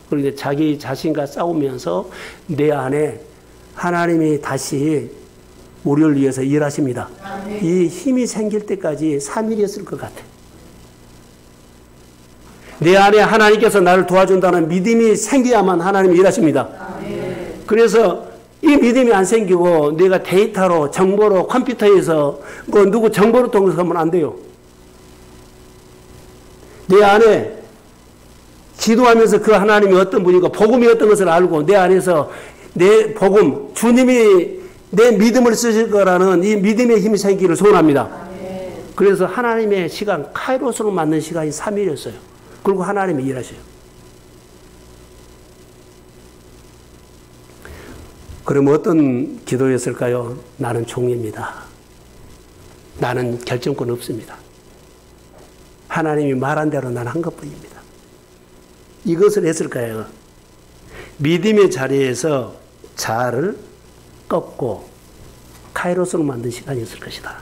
Speaker 1: 그런데 자기 자신과 싸우면서 내 안에 하나님이 다시 우리를 위해서 일하십니다. 이 힘이 생길 때까지 3일이었을 것 같아요. 내 안에 하나님께서 나를 도와준다는 믿음이 생겨야만 하나님이 일하십니다. 그래서 이 믿음이 안 생기고 내가 데이터로 정보로 컴퓨터에서 누구 정보를 통해서 하면 안 돼요. 내 안에 기도하면서 그 하나님이 어떤 분이고 복음이 어떤 것을 알고 내 안에서 내 복음, 주님이 내 믿음을 쓰실 거라는 이 믿음의 힘이 생기기를 소원합니다. 그래서 하나님의 시간, 카이로스로 맞는 시간이 3일이었어요. 그리고 하나님이 일하셔요. 그럼 어떤 기도였을까요? 나는 종입니다. 나는 결정권 없습니다. 하나님이 말한 대로 나는 한 것뿐입니다. 이것을 했을까요? 믿음의 자리에서 자아를 꺾고 카이로스로 만든 시간이었을 것이다.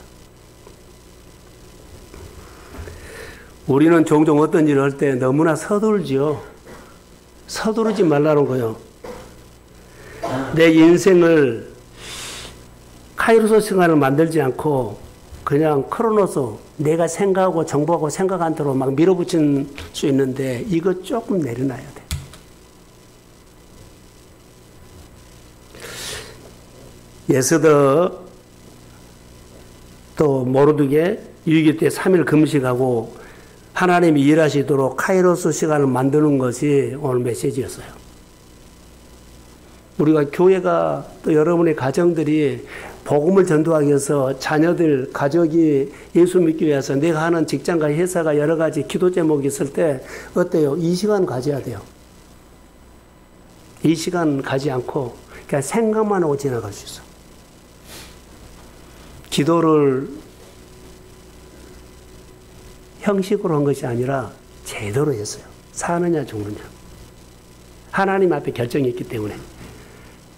Speaker 1: 우리는 종종 어떤 일을 할 때 너무나 서두르지요. 서두르지 말라는 거요. 내 인생을 카이로스 시간을 만들지 않고 그냥 크로노스, 내가 생각하고 정보하고 생각한 대로 막 밀어붙일 수 있는데 이거 조금 내려놔야 돼. 예스더 또 모르드게 유기 때 3일 금식하고 하나님이 일하시도록 카이로스 시간을 만드는 것이 오늘 메시지였어요. 우리가 교회가 또 여러분의 가정들이 복음을 전도하기 위해서 자녀들, 가족이 예수 믿기 위해서 내가 하는 직장과 회사가 여러 가지 기도 제목이 있을 때 어때요? 이 시간 가져야 돼요. 이 시간 가지 않고 그냥 생각만 하고 지나갈 수 있어. 기도를 형식으로 한 것이 아니라 제대로 했어요. 사느냐 죽느냐. 하나님 앞에 결정이 있기 때문에.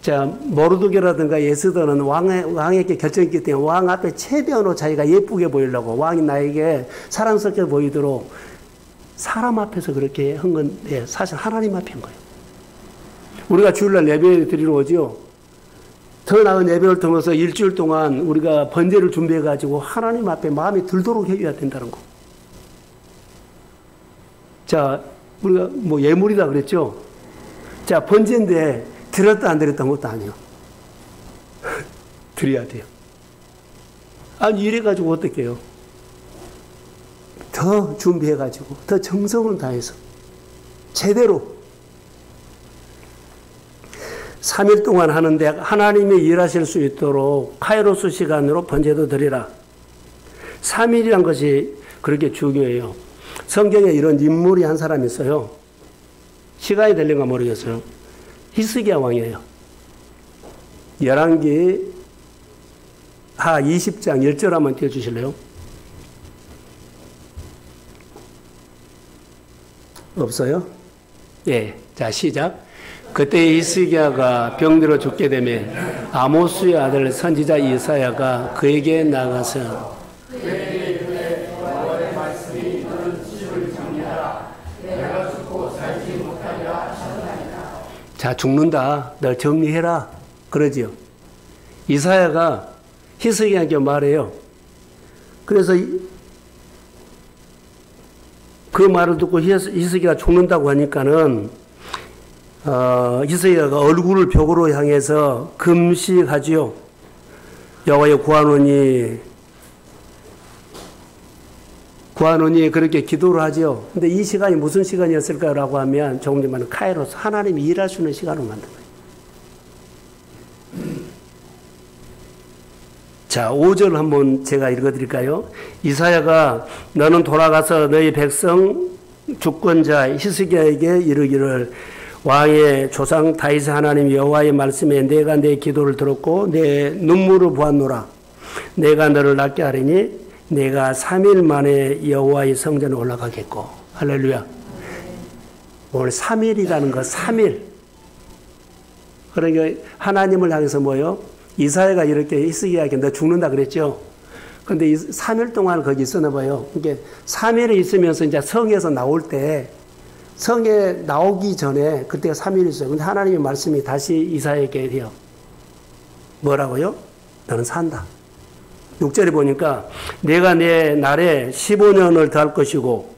Speaker 1: 자, 모르드게라든가 예스더는 왕에게 결정이 있기 때문에 왕 앞에 최대한으로 자기가 예쁘게 보이려고 왕이 나에게 사랑스럽게 보이도록 사람 앞에서 그렇게 한 건데 사실 하나님 앞에 한 거예요. 우리가 주일날 예배 드리러 오죠. 더 나은 예배를 통해서 일주일 동안 우리가 번제를 준비해가지고 하나님 앞에 마음이 들도록 해줘야 된다는 거. 자, 우리가 뭐 예물이다 그랬죠? 자, 번제인데 드렸다 안 드렸다 것도 아니에요. 드려야 돼요. 아니, 이래가지고 어떻게 해요? 더 준비해가지고, 더 정성을 다해서, 제대로. 3일 동안 하는데 하나님이 일하실 수 있도록 카이로스 시간으로 번제도 드리라. 3일이란 것이 그렇게 중요해요. 성경에 이런 인물이 한 사람 있어요. 시간이 될는가 모르겠어요. 히스기야 왕이에요. 열왕기 하 20장 1절 한번 띄워주실래요? 없어요? 예. 자, 시작. 그때 히스기야가 병들어 죽게 되매 아모스의 아들 선지자 이사야가 그에게 나가서 자, 죽는다. 널 정리해라. 그러지요. 이사야가 히스기야에게 말해요. 그래서 그 말을 듣고 히스기야가 죽는다고 하니까는 히스기야가 얼굴을 벽으로 향해서 금식하지요. 여호와여 구하노니 그렇게 기도를 하죠. 근데 이 시간이 무슨 시간이었을까라고 하면 조금 전에 카이로스, 하나님이 일할 수 있는 시간으로 만든 거예요. 자, 5절 한번 제가 읽어드릴까요? 이사야가 너는 돌아가서 너희 백성 주권자 히스기야에게 이르기를 왕의 조상 다윗의 하나님 여호와의 말씀에 내가 내 기도를 들었고 내 눈물을 보았노라. 내가 너를 낫게 하리니 내가 3일 만에 여호와의 성전에 올라가겠고. 할렐루야. 오늘 3일이라는 거 3일. 그러니까 하나님을 향해서 뭐요? 이사야가 이렇게 히스기야에게 너 죽는다 그랬죠. 근데 3일 동안 거기 있었나 봐요. 그러니까 3일을 있으면서 이제 성에서 나올 때 성에 나오기 전에 그때가 3일 있어요. 근데 하나님의 말씀이 다시 이사야에게 해요. 뭐라고요? 너는 산다. 6절에 보니까 내가 내 날에 15년을 더할 것이고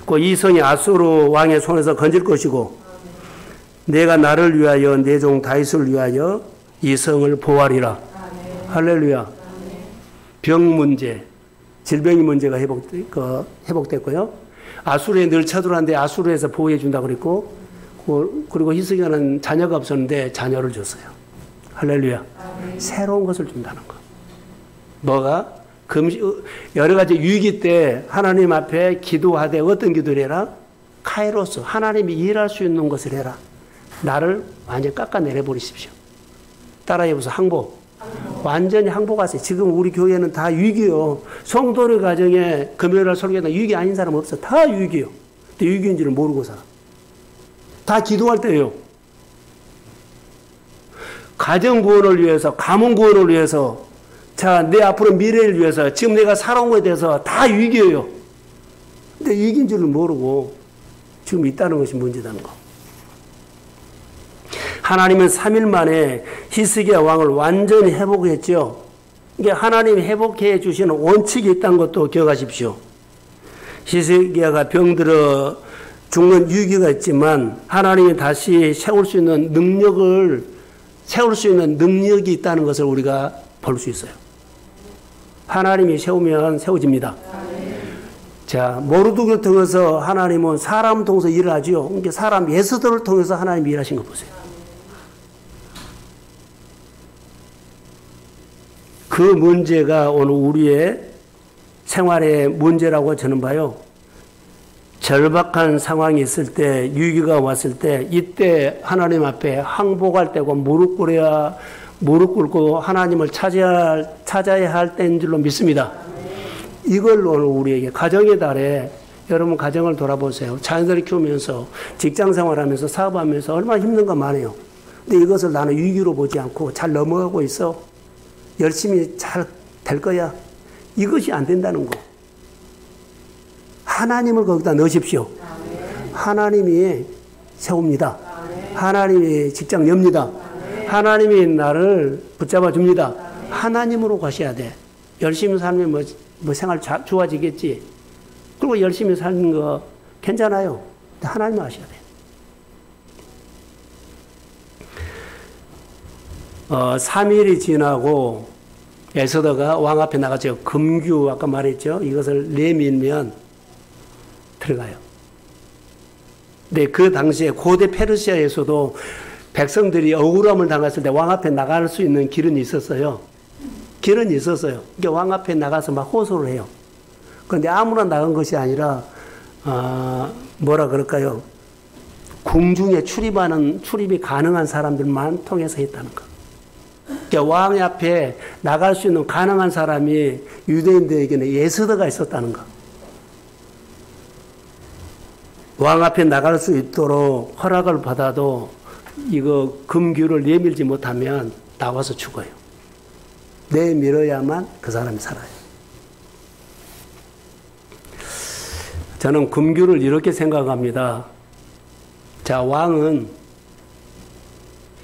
Speaker 1: 그 이 성이 아수르 왕의 손에서 건질 것이고 내가 나를 위하여 내 종 다윗을 위하여 이 성을 보호하리라. 할렐루야. 병 문제, 질병의 문제가 회복됐고요. 아수르에 늘 쳐들어왔는데 아수르에서 보호해 준다고 그랬고 그리고 히스기야는 자녀가 없었는데 자녀를 줬어요. 할렐루야. 새로운 것을 준다는 거. 뭐가? 여러 가지 위기 때 하나님 앞에 기도하되 어떤 기도를 해라? 카이로스. 하나님이 일할 수 있는 것을 해라. 나를 완전히 깎아내려 버리십시오. 따라해보세요. 항복. 완전히 항복하세요. 지금 우리 교회는 다 유기요. 성도의 가정에 금요일날 설교하다 유기 아닌 사람 없어. 다 유기요. 근데 유기인지를 모르고 살아. 다 기도할 때예요. 가정 구원을 위해서, 가문 구원을 위해서, 자, 내 앞으로 미래를 위해서, 지금 내가 살아온 것에 대해서 다 유기예요. 근데 유기인 줄을 모르고 지금 있다는 것이 문제라는 거. 하나님은 3일 만에 히스기야 왕을 완전히 회복했죠. 이게 하나님이 회복해 주시는 원칙이 있다는 것도 기억하십시오. 히스기야가 병들어 죽는 위기가 있지만 하나님이 다시 세울 수 있는 능력이 있다는 것을 우리가 볼 수 있어요. 하나님이 세우면 세워집니다. 자, 모르드게를 통해서 하나님은 사람 통해서 일을 하죠. 그러니까 사람 예수들을 통해서 하나님이 일하신 거 보세요. 그 문제가 오늘 우리의 생활의 문제라고 저는 봐요. 절박한 상황이 있을 때, 위기가 왔을 때, 이때 하나님 앞에 항복할 때고 무릎 꿇고 하나님을 찾아야 할 때인 줄로 믿습니다. 이걸 오늘 우리에게 가정의 달에 여러분 가정을 돌아보세요. 자녀들을 키우면서 직장 생활하면서 사업하면서 얼마나 힘든 거 많아요. 근데 이것을 나는 위기로 보지 않고 잘 넘어가고 있어. 열심히 잘 될 거야. 이것이 안 된다는 거. 하나님을 거기다 넣으십시오. 하나님이 세웁니다. 하나님이 직장 엽니다. 하나님이 나를 붙잡아 줍니다. 하나님으로 가셔야 돼. 열심히 살면 뭐 생활 좋아지겠지. 그리고 열심히 사는 거 괜찮아요. 근데 하나님 아셔야 돼. 3일이 지나고 에스더가 왕 앞에 나가죠. 금규 아까 말했죠. 이것을 내밀면 들어가요. 근데 그 당시에 고대 페르시아에서도 백성들이 억울함을 당했을 때 왕 앞에 나갈 수 있는 길은 있었어요. 길은 있었어요. 그러니까 왕 앞에 나가서 막 호소를 해요. 그런데 아무나 나간 것이 아니라 뭐라 그럴까요? 궁중에 출입이 가능한 사람들만 통해서 했다는 거. 그러니까 왕 앞에 나갈 수 있는 가능한 사람이 유대인들에게는 에스더가 있었다는 거. 왕 앞에 나갈 수 있도록 허락을 받아도 이거 금규를 내밀지 못하면 나와서 죽어요. 내밀어야만 그 사람이 살아요. 저는 금규를 이렇게 생각합니다. 자, 왕은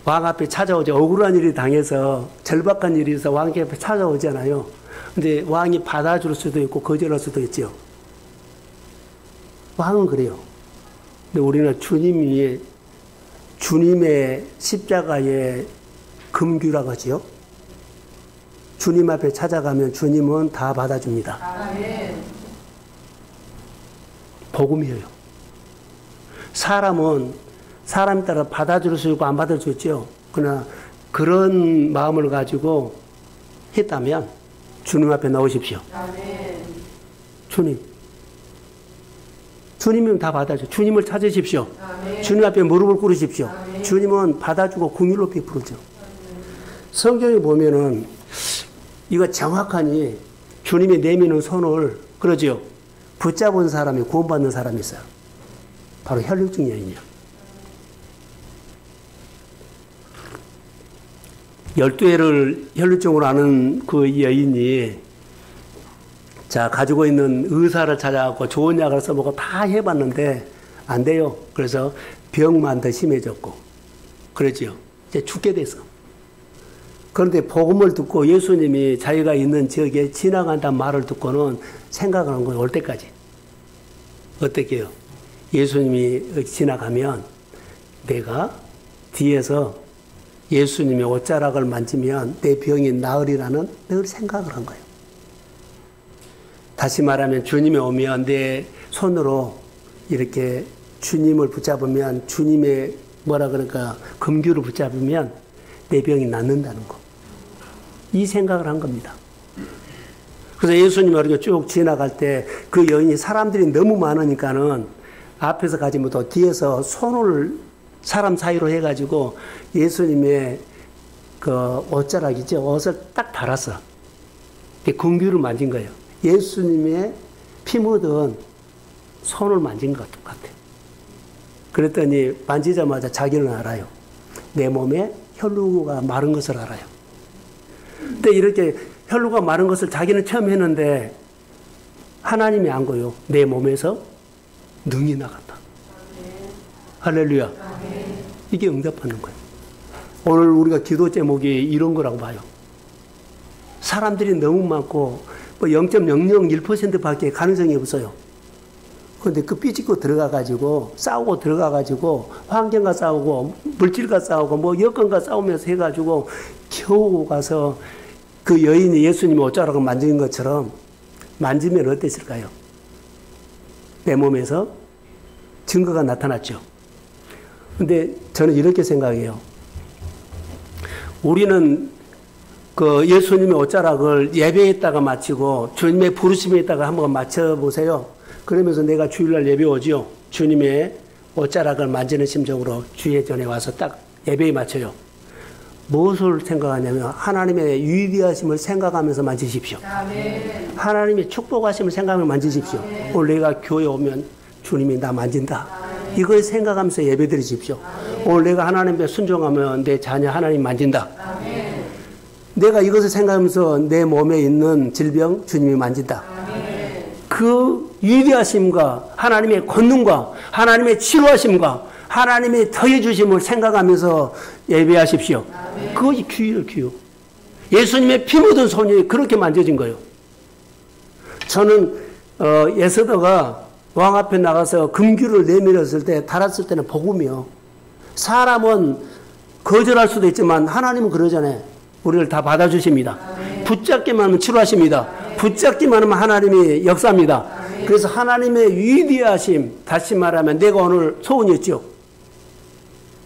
Speaker 1: 왕 앞에 찾아오죠. 억울한 일이 당해서 절박한 일이 있어서 왕 앞에 찾아오잖아요. 근데 왕이 받아줄 수도 있고 거절할 수도 있죠. 왕은 그래요. 근데 우리는 주님의 십자가의 금규라고 하지요. 주님 앞에 찾아가면 주님은 다 받아줍니다. 아멘. 복음이에요. 사람은 사람 따라 받아줄 수 있고 안 받아줄 수 있죠. 그러나 그런 마음을 가지고 했다면 주님 앞에 나오십시오. 아멘. 주님이면 다 받아줘. 주님을 찾으십시오. 아멘. 주님 앞에 무릎을 꿇으십시오. 아멘. 주님은 받아주고 긍휼로 베풀죠. 성경에 보면은 이거 정확하니 주님이 내미는 손을 그러죠. 붙잡은 사람이 구원받는 사람이 있어요. 바로 혈육증 여인이요. 12회를 혈류증으로 아는 그 여인이 자 가지고 있는 의사를 찾아갖고 좋은 약을 써보고 다 해봤는데 안 돼요. 그래서 병만 더 심해졌고 그러지요. 이제 죽게 됐어. 그런데 복음을 듣고 예수님이 자기가 있는 지역에 지나간다는 말을 듣고는 생각을 한 거예요. 올 때까지. 어떻게 해요? 예수님이 지나가면 내가 뒤에서 예수님의 옷자락을 만지면 내 병이 나으리라는 늘 생각을 한 거예요. 다시 말하면 주님이 오면 내 손으로 이렇게 주님을 붙잡으면 주님의 뭐라 그럴까 금규를 붙잡으면 내 병이 낫는다는 거. 이 생각을 한 겁니다. 그래서 예수님이 이렇게 쭉 지나갈 때 그 여인이 사람들이 너무 많으니까는 앞에서 가지 못하고 뒤에서 손을 사람 사이로 해가지고 예수님의 그 옷자락이죠. 옷을 딱 달았어. 긍휼을 만진 거예요. 예수님의 피 묻은 손을 만진 것 같아. 그랬더니 만지자마자 자기는 알아요. 내 몸에 혈루가 마른 것을 알아요. 근데 이렇게 혈루가 마른 것을 자기는 처음 했는데 하나님이 안 거요. 내 몸에서 능이 나갔다. 할렐루야. 이게 응답하는 거예요. 오늘 우리가 기도 제목이 이런 거라고 봐요. 사람들이 너무 많고 뭐 0.001%밖에 가능성이 없어요. 그런데 그 삐짓고 들어가가지고 싸우고 들어가가지고 환경과 싸우고 물질과 싸우고 뭐 여건과 싸우면서 해가지고 겨우 가서 그 여인이 예수님의 옷자락을 만진 것처럼 만지면 어땠을까요? 내 몸에서 증거가 나타났죠. 근데 저는 이렇게 생각해요. 우리는 그 예수님의 옷자락을 예배했다가 마치고 주님의 부르심에 있다가 한번 맞춰보세요. 그러면서 내가 주일날 예배 오지요. 주님의 옷자락을 만지는 심정으로 주의 전에 와서 딱 예배에 맞춰요. 무엇을 생각하냐면 하나님의 위대하심을 생각하면서 만지십시오. 아멘. 하나님의 축복하심을 생각하면서 만지십시오. 아멘. 오늘 내가 교회 오면 주님이 나 만진다. 아멘. 이걸 생각하면서 예배 드리십시오. 아멘. 오늘 내가 하나님께 순종하면 내 자녀 하나님 만진다. 아멘. 내가 이것을 생각하면서 내 몸에 있는 질병 주님이 만진다. 아멘. 그 위대하심과 하나님의 권능과 하나님의 치료하심과 하나님의 더해주심을 생각하면서 예배하십시오. 아멘. 그것이 귀예요, 귀요. 예수님의 피 묻은 손이 그렇게 만져진 거예요. 저는 에스더가 왕 앞에 나가서 금규를 내밀었을 때 달았을 때는 복음이요. 사람은 거절할 수도 있지만 하나님은 그러잖아요. 우리를 다 받아주십니다. 아멘. 붙잡기만 하면 치료하십니다. 아멘. 붙잡기만 하면 하나님이 역사합니다. 아멘. 그래서 하나님의 위대하심, 다시 말하면 내가 오늘 소원이었죠.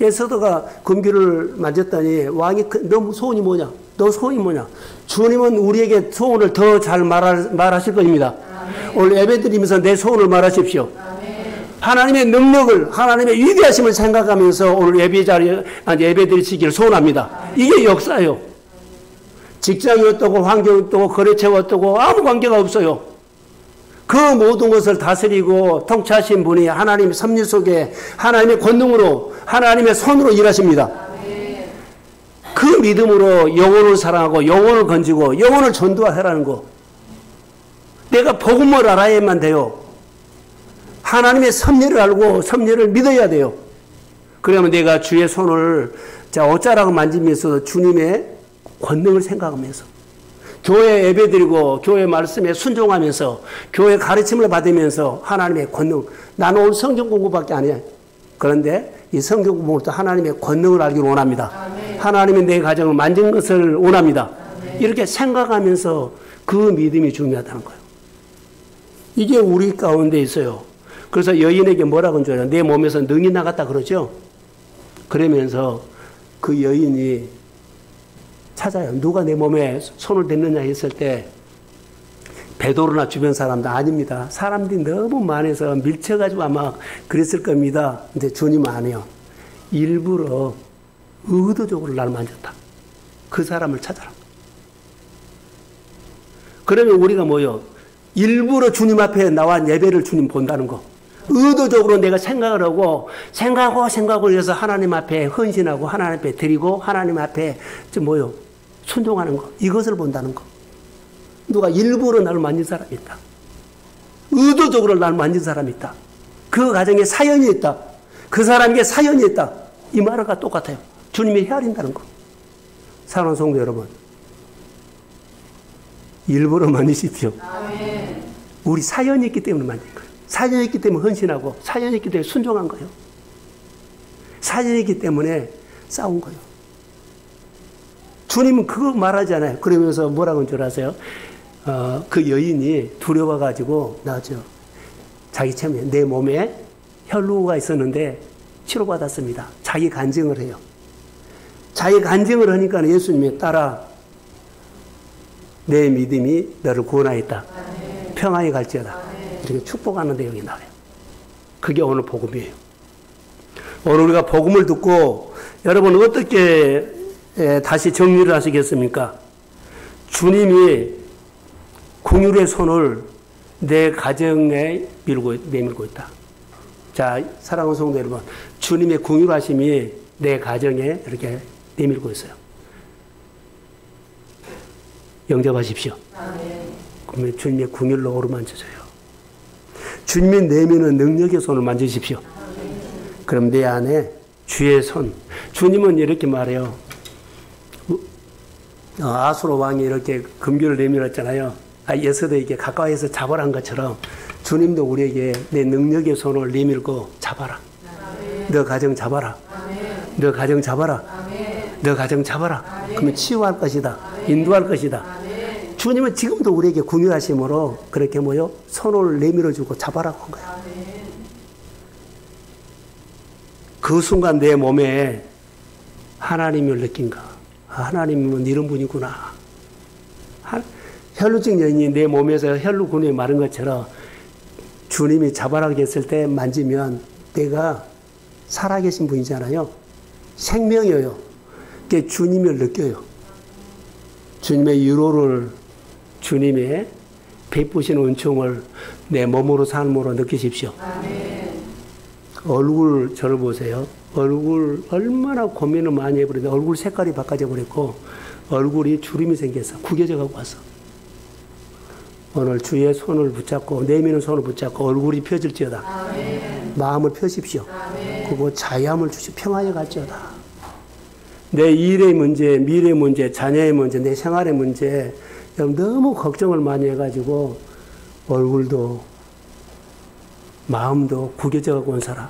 Speaker 1: 에스더가 금규를 만졌더니 왕이 너 소원이 뭐냐? 너 소원이 뭐냐? 주님은 우리에게 소원을 더 잘 말하실 겁니다. 아멘. 오늘 예배드리면서 내 소원을 말하십시오. 아멘. 하나님의 능력을, 하나님의 위대하심을 생각하면서 오늘 예배 자리에 예배드리시기를 소원합니다. 아멘. 이게 역사예요. 직장이 어떠고 환경이 어떠고 거래처가 어떠고 아무 관계가 없어요. 그 모든 것을 다스리고 통치하신 분이 하나님의 섭리 속에 하나님의 권능으로 하나님의 손으로 일하십니다. 아멘. 그 믿음으로 영혼을 사랑하고 영혼을 건지고 영혼을 전도하라는 거. 내가 복음을 알아야만 돼요. 하나님의 섭리를 알고 섭리를 믿어야 돼요. 그러면 내가 주의 손을 옷자락을 만지면서 주님의 권능을 생각하면서 교회 예배드리고 교회 말씀에 순종하면서 교회 가르침을 받으면서 하나님의 권능. 나는 오늘 성경 공부밖에 안 해. 그런데 이 성경 공부부터 하나님의 권능을 알기를 원합니다. 아멘. 하나님이 내 가정을 만진 것을 원합니다. 아멘. 이렇게 생각하면서 그 믿음이 중요하다는 거예요. 이게 우리 가운데 있어요. 그래서 여인에게 뭐라고 한 줄 알아요? 내 몸에서 능이 나갔다 그러죠. 그러면서 그 여인이 찾아요. 누가 내 몸에 손을 댔느냐 했을 때 베드로나 주변 사람들 아닙니다. 사람들이 너무 많아서 밀쳐가지고 아마 그랬을 겁니다. 근데 주님은 안 해요. 일부러 의도적으로 나를 만졌다. 그 사람을 찾아라. 그러면 우리가 뭐요? 일부러 주님 앞에 나와 예배를 주님 본다는 거. 의도적으로 내가 생각을 하고 생각하고 해서 하나님 앞에 헌신하고 하나님 앞에 드리고 하나님 앞에 뭐요? 순종하는 거. 이것을 본다는 거. 누가 일부러 나를 만진 사람이 있다. 의도적으로 나를 만진 사람이 있다. 그 가정에 사연이 있다. 그 사람에게 사연이 있다. 이 말과 똑같아요. 주님이 헤아린다는 거. 사랑하는 성도 여러분. 일부러 만지십시오. 아멘. 우리 사연이 있기 때문에 만진 거예요. 사연이 있기 때문에 헌신하고 사연이 있기 때문에 순종한 거예요. 사연이 있기 때문에 싸운 거예요. 주님은 그거 말하잖아요. 그러면서 뭐라고 한 줄 아세요? 그 여인이 두려워가지고 나죠. 자기 체면, 내 몸에 혈루가 있었는데 치료받았습니다. 자기 간증을 해요. 자기 간증을 하니까 예수님이 따라 내 믿음이 너를 구원하였다. 아멘. 평안히 갈지어다. 아멘. 이렇게 축복하는 내용이 나와요. 그게 오늘 복음이에요. 오늘 우리가 복음을 듣고 여러분 어떻게 다시 정리를 하시겠습니까? 주님이 긍휼의 손을 내 가정에 내밀고 있다. 자, 사랑하는 성도 여러분, 주님의 긍휼하심이 내 가정에 이렇게 내밀고 있어요. 영접하십시오. 그러면 주님의 긍휼로 어루만져져요. 주님이 내미는 능력의 손을 만지십시오. 그럼 내 안에 주의 손. 주님은 이렇게 말해요. 아수로 왕이 이렇게 금규를 내밀었잖아요. 예수들에게 가까이에서 잡아란 것처럼 주님도 우리에게 내 능력의 손을 내밀고 잡아라. 너 가정 잡아라. 너 가정 잡아라. 너 가정 잡아라. 그러면 치유할 것이다. 인도할 것이다. 주님은 지금도 우리에게 긍휼하심으로 그렇게 손을 내밀어주고 잡아라고 한 거야. 그 순간 내 몸에 하나님을 느낀가. 하나님은 이런 분이구나. 혈루증 여인이 내 몸에서 혈루군이 마른 것처럼 주님이 잡아라고 했을 때 만지면 내가 살아계신 분이잖아요. 생명이에요. 그게 주님을 느껴요. 주님의 위로를, 주님의 베푸시는 은총을 내 몸으로 삶으로 느끼십시오. 얼굴 저를 보세요. 얼굴 얼마나 고민을 많이 해버리는데 얼굴 색깔이 바꿔져 버렸고 얼굴이 주름이 생겨서 구겨져 가고 왔어. 오늘 주의 손을 붙잡고 내미는 손을 붙잡고 얼굴이 펴질지어다. 아멘. 마음을 펴십시오. 그리고 자유함을 주시고 평화에 갈지어다. 내 일의 문제, 미래의 문제, 자녀의 문제, 내 생활의 문제 너무 걱정을 많이 해가지고 얼굴도 마음도 구겨져 가고 온 사람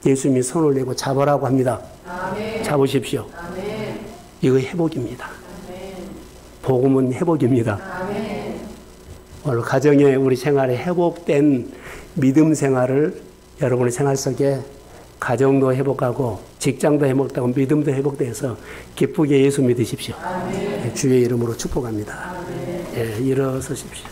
Speaker 1: 예수님이 손을 내고 잡으라고 합니다. 아멘. 잡으십시오. 아멘. 이거 회복입니다. 아멘. 복음은 회복입니다. 아멘. 오늘 가정에 우리 생활에 회복된 믿음 생활을 여러분의 생활 속에 가정도 회복하고 직장도 회복되고 믿음도 회복돼서 기쁘게 예수 믿으십시오. 아멘. 주의 이름으로 축복합니다. 아멘. 예, 일어서십시오.